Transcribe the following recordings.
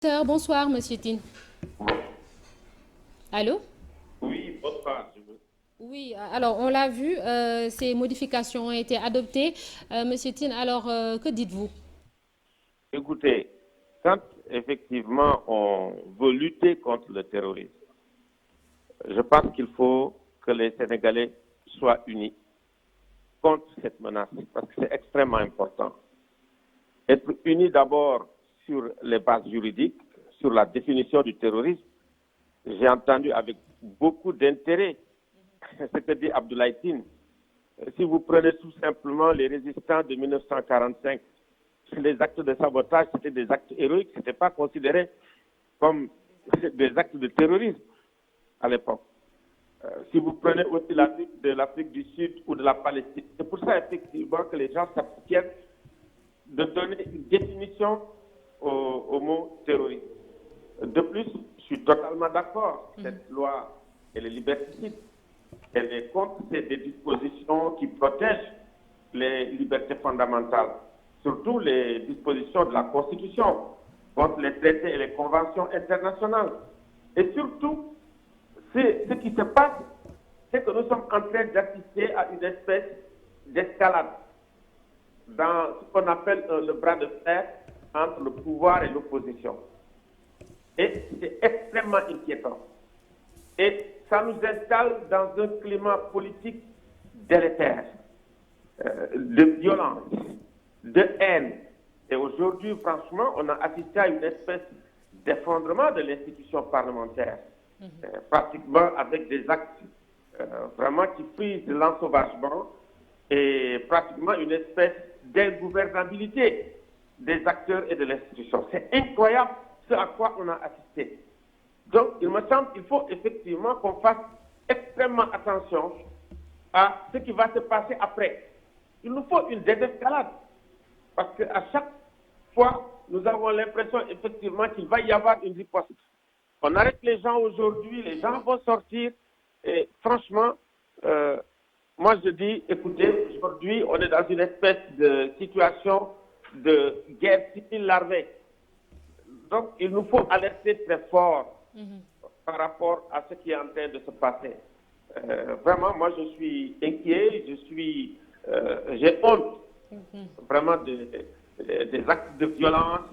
Bonsoir, Monsieur Tine. Allô? Oui, bonsoir. Oui, alors on l'a vu, ces modifications ont été adoptées. Monsieur Tine, alors que dites-vous? Écoutez, quand effectivement on veut lutter contre le terrorisme, je pense qu'il faut que les Sénégalais soient unis contre cette menace, parce que c'est extrêmement important. Être unis d'abord sur les bases juridiques, sur la définition du terrorisme. J'ai entendu avec beaucoup d'intérêt ce que dit Abdoulaye Tine. Si vous prenez tout simplement les résistants de 1945, les actes de sabotage, c'était des actes héroïques, ce n'était pas considéré comme des actes de terrorisme à l'époque. Si vous prenez aussi la lutte de l'Afrique du Sud ou de la Palestine, c'est pour ça effectivement que les gens s'abstiennent de donner une définition au mot terrorisme. De plus, je suis totalement d'accord. Cette loi, elle est liberticide. Elle est contre des dispositions qui protègent les libertés fondamentales, surtout les dispositions de la Constitution, contre les traités et les conventions internationales. Et surtout, ce qui se passe, c'est que nous sommes en train d'assister à une espèce d'escalade dans ce qu'on appelle le bras de fer entre le pouvoir et l'opposition. Et c'est extrêmement inquiétant. Et ça nous installe dans un climat politique délétère, de violence, de haine. Et aujourd'hui, franchement, on a assisté à une espèce d'effondrement de l'institution parlementaire, pratiquement avec des actes vraiment qui frisent l'ensauvagement et pratiquement une espèce d'ingouvernabilité des acteurs et de l'institution. C'est incroyable ce à quoi on a assisté. Donc, il me semble qu'il faut effectivement qu'on fasse extrêmement attention à ce qui va se passer après. Il nous faut une désescalade. Parce qu'à chaque fois, nous avons l'impression effectivement qu'il va y avoir une riposte. On arrête les gens aujourd'hui, les gens vont sortir. Et franchement, moi je dis, écoutez, aujourd'hui, on est dans une espèce de situation de guerre civile larvée. Donc, il nous faut alerter très fort par rapport à ce qui est en train de se passer. Vraiment, moi, je suis inquiet, j'ai honte vraiment des actes de violence,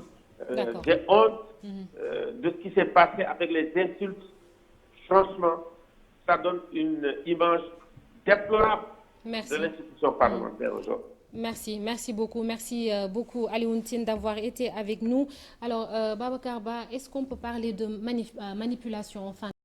D'accord. j'ai honte de ce qui s'est passé avec les insultes. Franchement, ça donne une image déplorable de Merci. l'institution parlementaire aujourd'hui. Merci beaucoup. Merci beaucoup, Alioune Tine, d'avoir été avec nous. Alors, Babacar Ba, est-ce qu'on peut parler de manipulation, enfin?